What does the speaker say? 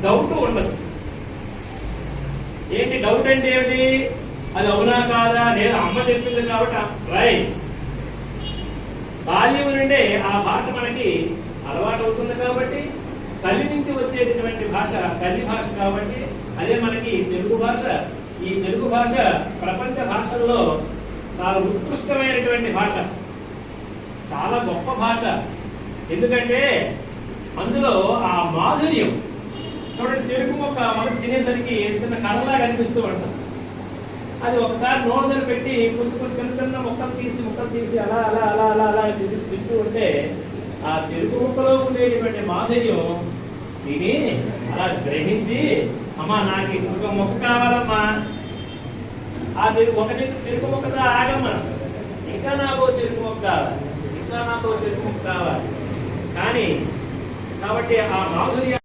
Doubt ఉండదు. ఏంటి doubt అంటే ఏమిటి? అది అవునా కాదా? నేను అమ్మ చెప్పింది కాబట్టి రైట్. బాల్యం నుండే ఆ భాష మనకి అలవాటు అవుతుంది కాబట్టి, తల్లి నుంచి వచ్చేటటువంటి భాష తల్లి భాష కాబట్టి అదే మనకి తెలుగు భాష. ఈ తెలుగు భాష ప్రపంచ భాషల్లో చాలా ఉత్కృష్టమైనటువంటి భాష, చాలా గొప్ప భాష. ఎందుకంటే అందులో ఆ మాధుర్యం చూడండి. చెరుకు మొక్క మనం తినేసరికి చిన్న కర్రలా కనిపిస్తూ ఉంటాం. అది ఒకసారి నోరు పెట్టి పుచ్చుకొని చిన్న చిన్న ముక్కలు తీసి అలా అలా అలా అలా అలా తింటూ ఉంటే ఆ చెరుకు ముక్కలో ఉండేటువంటి మాధుర్యం తిని అలా గ్రహించి, అమ్మా నాకు ఇంకొక మొక్క కావాలమ్మా, ఆ చెరుకు మొక్కతో ఆగమ్మా, ఇంకా నాకు చెరుకు మొక్క కావాలి, ఇంకా నాకు చెరుకు మొక్క కావాలి. కానీ కాబట్టి ఆ మాధుర్య